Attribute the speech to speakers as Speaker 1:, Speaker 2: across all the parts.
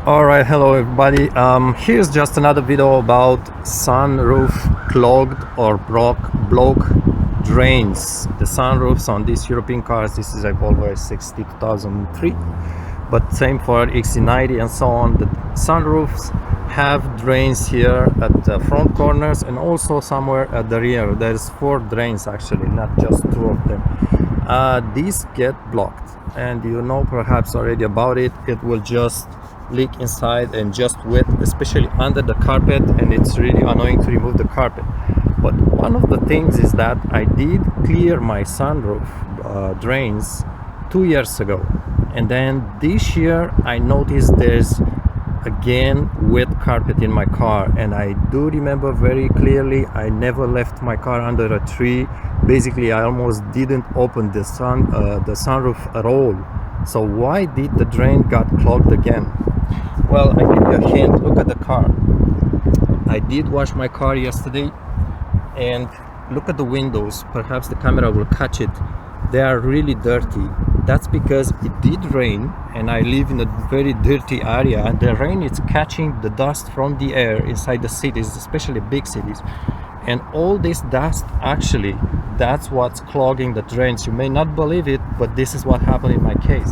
Speaker 1: Alright, hello everybody. Here's just another video about sunroof clogged or block drains. The sunroofs on these European cars, this is a Volvo S60 2003, but same for XC90 and so on. The sunroofs have drains here at the front corners and also somewhere at the rear. There's 4 drains actually, not just 2 of them. These get blocked, and you know perhaps already about it. It will just leak inside and just wet, especially under the carpet, and it's really annoying to remove the carpet. But one of the things is that I did clear my sunroof drains 2 years ago, and then this year I noticed there's again wet carpet in my car. And I do remember very clearly, I never left my car under a tree. Basically I almost didn't open the sunroof at all. So why did the drain got clogged again? Well, I give you a hint. Look at the car. I did wash my car yesterday, and look at the windows. Perhaps the camera will catch it. They are really dirty. That's because it did rain, and I live in a very dirty area, and the rain is catching the dust from the air inside the cities, especially big cities. And all this dust, actually, that's what's clogging the drains. You may not believe it, but this is what happened in my case.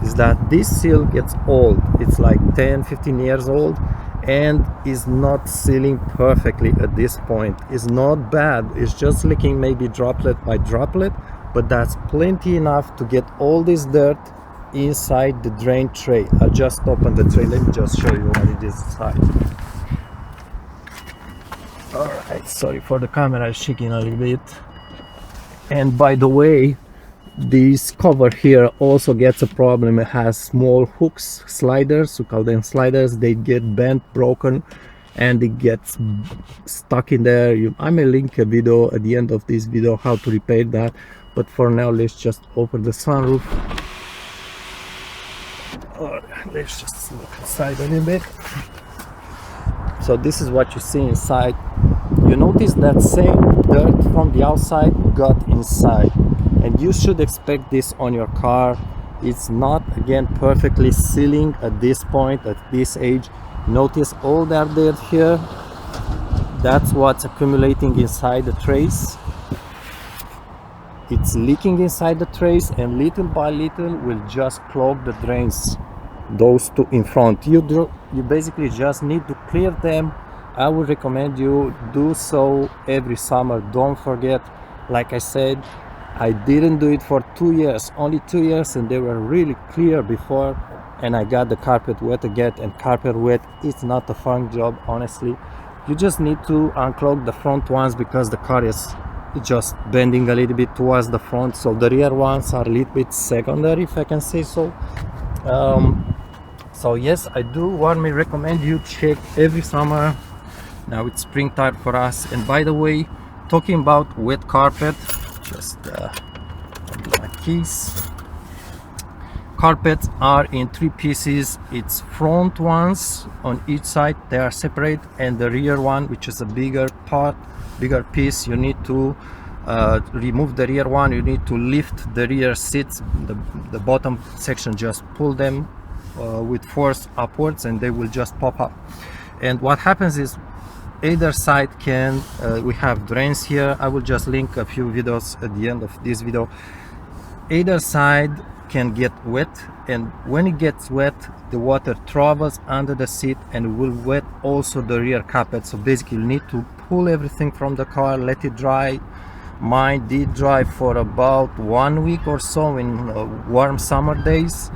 Speaker 1: Is that this seal gets old. It's like 10-15 years old and is not sealing perfectly at this point. It's not bad, it's just leaking maybe droplet by droplet, but that's plenty enough to get all this dirt inside the drain tray. I'll just open the tray. Let me just show you what it is inside. Alright, sorry for the camera shaking a little bit. And by the way, this cover here also gets a problem. It has small hooks, sliders, we call them sliders. They get bent, broken, and it gets stuck in there. I may link a video at the end of this video how to repair that, but for now let's just open the sunroof. Let's just look inside a little bit. So this is what you see inside. You notice that same dirt from the outside got inside, and you should expect this on your car. It's not, again, perfectly sealing at this point, at this age. Notice all that dirt here. That's what's accumulating inside the trays. It's leaking inside the trays, and little by little will just clog the drains, those 2 in front. You basically just need to clear them. I would recommend you do so every summer. Don't forget, like I said, I didn't do it for 2 years, only 2 years, and they were really clear before, and I got the carpet wet again. And carpet wet, it's not a fun job, honestly. You just need to unclog the front ones because the car is just bending a little bit towards the front, so the rear ones are a little bit secondary, if I can say so. So yes, I do warmly recommend you check every summer. Now it's springtime for us. And by the way, talking about wet carpet, just get my keys. Carpets are in 3 pieces. It's front ones on each side, they are separate, and the rear one, which is a bigger piece, you need to remove the rear one. You need to lift the rear seats, the bottom section, just pull them with force upwards, and they will just pop up. And what happens is, either side can we have drains here. I will just link a few videos at the end of this video. Either side can get wet, and when it gets wet, the water travels under the seat and will wet also the rear carpet. So basically you need to pull everything from the car, let it dry. Mine did dry for about 1 week or so in warm summer days.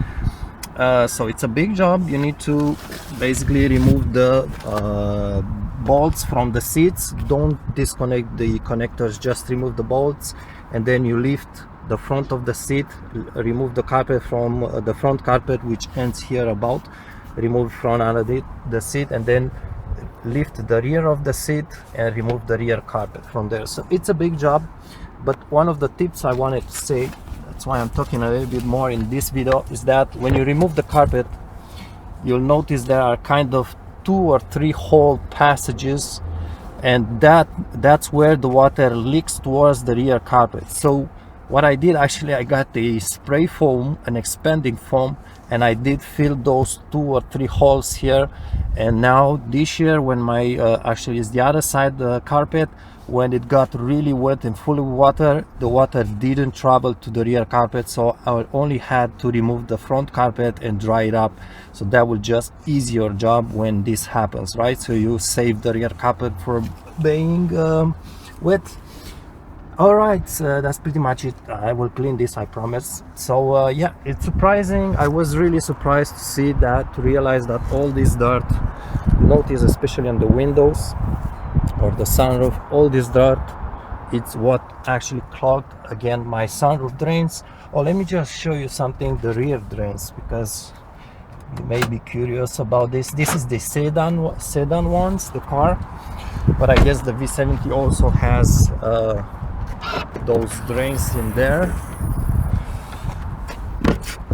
Speaker 1: So it's a big job. You need to basically remove the bolts from the seats. Don't disconnect the connectors, just remove the bolts, and then you lift the front of the seat, remove the carpet from the front carpet, which ends here about, remove from under the seat, and then lift the rear of the seat and remove the rear carpet from there. So it's a big job, but one of the tips I wanted to say, that's why I'm talking a little bit more in this video, is that when you remove the carpet, you'll notice there are kind of 2 or 3 hole passages, and that's where the water leaks towards the rear carpet. So what I did, actually I got the spray foam, an expanding foam, and I did fill those 2 or 3 holes here. And now this year, when my actually is the other side, the carpet, when it got really wet and full of water, the water didn't travel to the rear carpet, so I only had to remove the front carpet and dry it up. So that will just ease your job when this happens, right? So you save the rear carpet from being wet. All right, that's pretty much it. I will clean this, I promise. So yeah, it's surprising. I was really surprised to see that, to realize that all this dirt, notice especially on the windows or the sunroof, all this dirt, it's what actually clogged again my sunroof drains. Oh, let me just show you something, the rear drains, because you may be curious about this. This is the sedan ones, the car, but I guess the V70 also has those drains in there.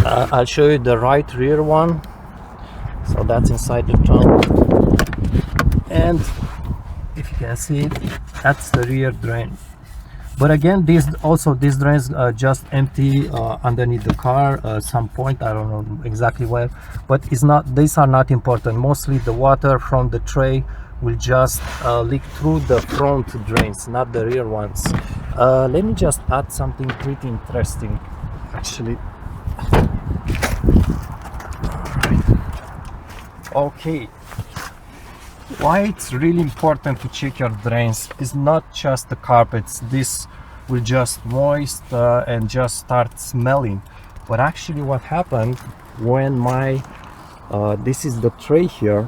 Speaker 1: I'll show you the right rear one. So that's inside the trunk, and if you can see it, that's the rear drain. But again, these drains just empty underneath the car some point, I don't know exactly where, but it's not, these are not important. Mostly the water from the tray will just leak through the front drains, not the rear ones. Let me just add something pretty interesting actually. Okay, why it's really important to check your drains is not just the carpets. This will just moist and just start smelling, but actually what happened when my this is the tray here,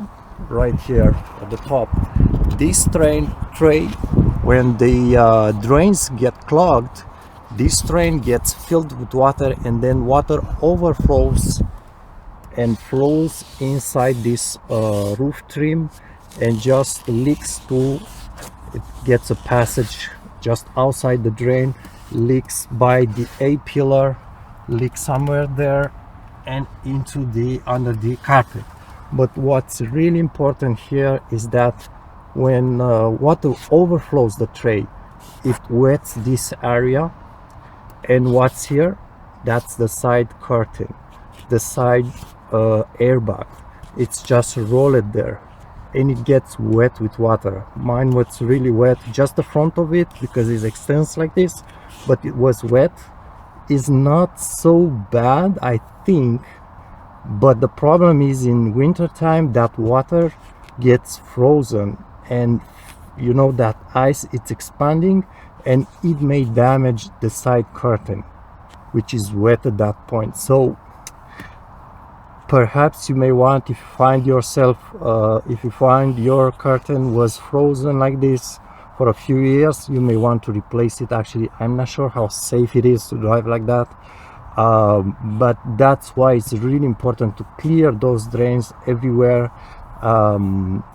Speaker 1: right here at the top, this tray when the drains get clogged, this drain gets filled with water, and then water overflows and flows inside this roof trim and just leaks to, it gets a passage just outside the drain, leaks by the A-pillar, leaks somewhere there and into the under the carpet. But what's really important here is that when water overflows the tray, it wets this area, and what's here, that's the side curtain, the side airbag. It's just rolled there and it gets wet with water. Mine was really wet, just the front of it, because it extends like this, but it was wet. It's not so bad, I think, but the problem is in winter time that water gets frozen, and you know that ice, it's expanding and it may damage the side curtain, which is wet at that point. So perhaps you may want, if you find yourself if you find your curtain was frozen like this for a few years, you may want to replace it. Actually, I'm not sure how safe it is to drive like that, but that's why it's really important to clear those drains everywhere.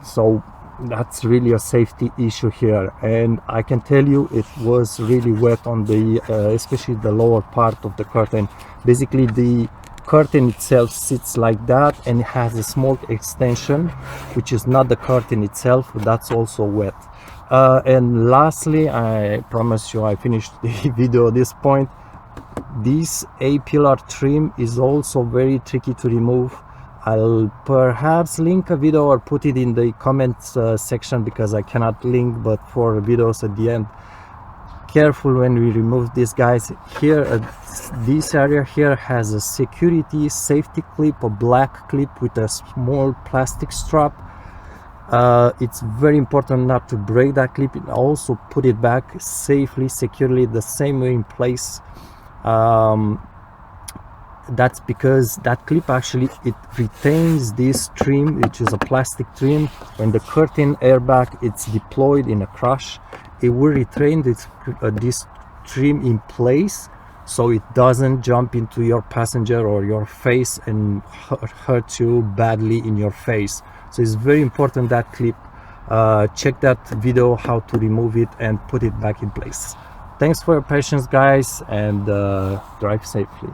Speaker 1: So that's really a safety issue here, and I can tell you it was really wet on the especially the lower part of the curtain. Basically the curtain itself sits like that, and it has a small extension which is not the curtain itself, that's also wet. And lastly, I promise you I finished the video at this point, this A-pillar trim is also very tricky to remove. I'll perhaps link a video or put it in the comments section, because I cannot link but for videos at the end. Careful when we remove these guys. Here this area here has a security safety clip, a black clip with a small plastic strap. It's very important not to break that clip, and also put it back safely, securely, the same way in place. That's because that clip actually, it retains this trim, which is a plastic trim. When the curtain airbag it's deployed in a crash, it will retain this trim in place, so it doesn't jump into your passenger or your face and hurt you badly in your face. So it's very important, that clip. Check that video how to remove it and put it back in place. Thanks for your patience, guys, and drive safely.